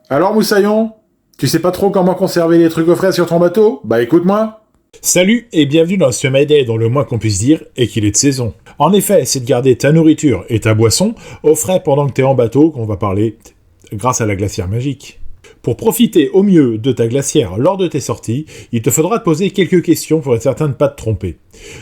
Alors Moussaillon, tu sais pas trop comment conserver les trucs au frais sur ton bateau? Bah écoute-moi. Salut et bienvenue dans ce Mayday dont le moins qu'on puisse dire est qu'il est de saison. En effet, c'est de garder ta nourriture et ta boisson au frais pendant que t'es en bateau qu'on va parler grâce à la glacière magique. Pour profiter au mieux de ta glacière lors de tes sorties, il te faudra te poser quelques questions pour être certain de ne pas te tromper.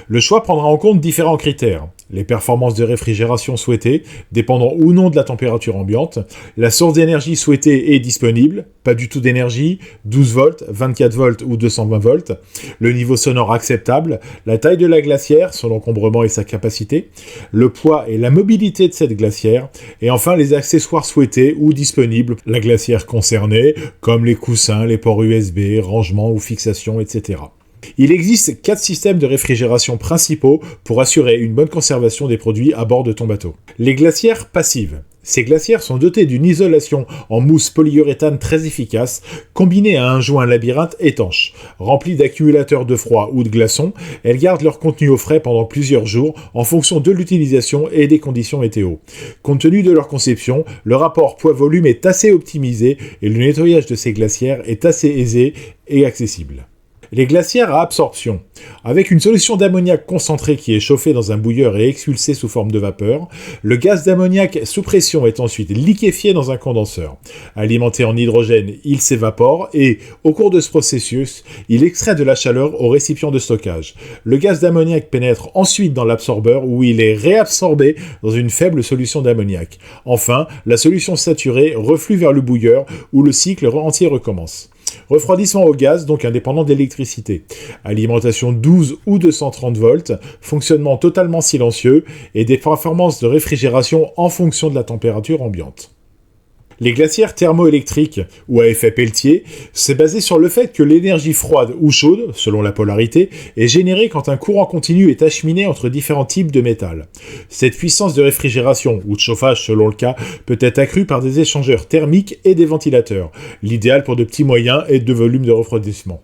Le choix prendra en compte différents critères. Les performances de réfrigération souhaitées, dépendant ou non de la température ambiante, la source d'énergie souhaitée et disponible, pas du tout d'énergie, 12 volts, 24 volts ou 220 volts, le niveau sonore acceptable, la taille de la glacière, son encombrement et sa capacité, le poids et la mobilité de cette glacière, et enfin les accessoires souhaités ou disponibles, la glacière concernée, comme les coussins, les ports USB, rangements ou fixations, etc. Il existe 4 systèmes de réfrigération principaux pour assurer une bonne conservation des produits à bord de ton bateau. Les glacières passives. Ces glacières sont dotées d'une isolation en mousse polyuréthane très efficace, combinée à un joint labyrinthe étanche. Rempli d'accumulateurs de froid ou de glaçons, elles gardent leur contenu au frais pendant plusieurs jours en fonction de l'utilisation et des conditions météo. Compte tenu de leur conception, le rapport poids-volume est assez optimisé et le nettoyage de ces glacières est assez aisé et accessible. Les glacières à absorption. Avec une solution d'ammoniac concentré qui est chauffée dans un bouilleur et expulsée sous forme de vapeur, le gaz d'ammoniac sous pression est ensuite liquéfié dans un condenseur. Alimenté en hydrogène, il s'évapore et, au cours de ce processus, il extrait de la chaleur au récipient de stockage. Le gaz d'ammoniac pénètre ensuite dans l'absorbeur où il est réabsorbé dans une faible solution d'ammoniac. Enfin, la solution saturée reflue vers le bouilleur où le cycle entier recommence. Refroidissement au gaz, donc indépendant d'électricité. Alimentation 12 ou 230 volts, fonctionnement totalement silencieux et des performances de réfrigération en fonction de la température ambiante. Les glacières thermoélectriques, ou à effet Peltier, c'est basé sur le fait que l'énergie froide ou chaude, selon la polarité, est générée quand un courant continu est acheminé entre différents types de métal. Cette puissance de réfrigération, ou de chauffage selon le cas, peut être accrue par des échangeurs thermiques et des ventilateurs. L'idéal pour de petits moyens et de volumes de refroidissement.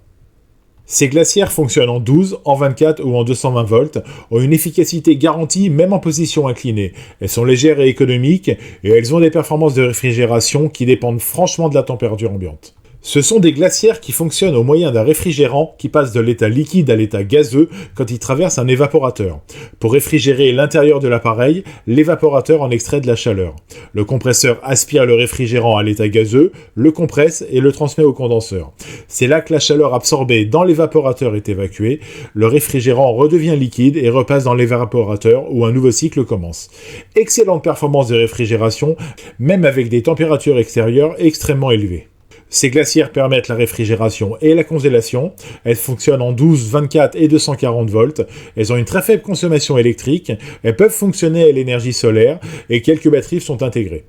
Ces glacières fonctionnent en 12, en 24 ou en 220 volts, ont une efficacité garantie même en position inclinée. Elles sont légères et économiques et elles ont des performances de réfrigération qui dépendent franchement de la température ambiante. Ce sont des glacières qui fonctionnent au moyen d'un réfrigérant qui passe de l'état liquide à l'état gazeux quand il traverse un évaporateur. Pour réfrigérer l'intérieur de l'appareil, l'évaporateur en extrait de la chaleur. Le compresseur aspire le réfrigérant à l'état gazeux, le compresse et le transmet au condenseur. C'est là que la chaleur absorbée dans l'évaporateur est évacuée, le réfrigérant redevient liquide et repasse dans l'évaporateur où un nouveau cycle commence. Excellente performance de réfrigération, même avec des températures extérieures extrêmement élevées. Ces glacières permettent la réfrigération et la congélation. Elles fonctionnent en 12, 24 et 240 volts. Elles ont une très faible consommation électrique. Elles peuvent fonctionner à l'énergie solaire et quelques batteries sont intégrées.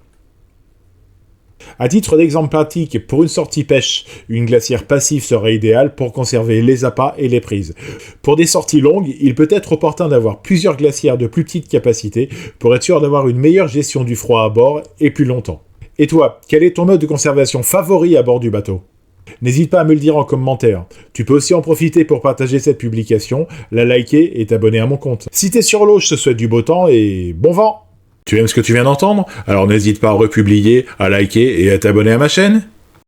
À titre d'exemple pratique, pour une sortie pêche, une glacière passive serait idéale pour conserver les appâts et les prises. Pour des sorties longues, il peut être opportun d'avoir plusieurs glacières de plus petite capacité pour être sûr d'avoir une meilleure gestion du froid à bord et plus longtemps. Et toi, quel est ton mode de conservation favori à bord du bateau ? N'hésite pas à me le dire en commentaire. Tu peux aussi en profiter pour partager cette publication, la liker et t'abonner à mon compte. Si t'es sur l'eau, je te souhaite du beau temps et bon vent ! Tu aimes ce que tu viens d'entendre ? Alors n'hésite pas à republier, à liker et à t'abonner à ma chaîne.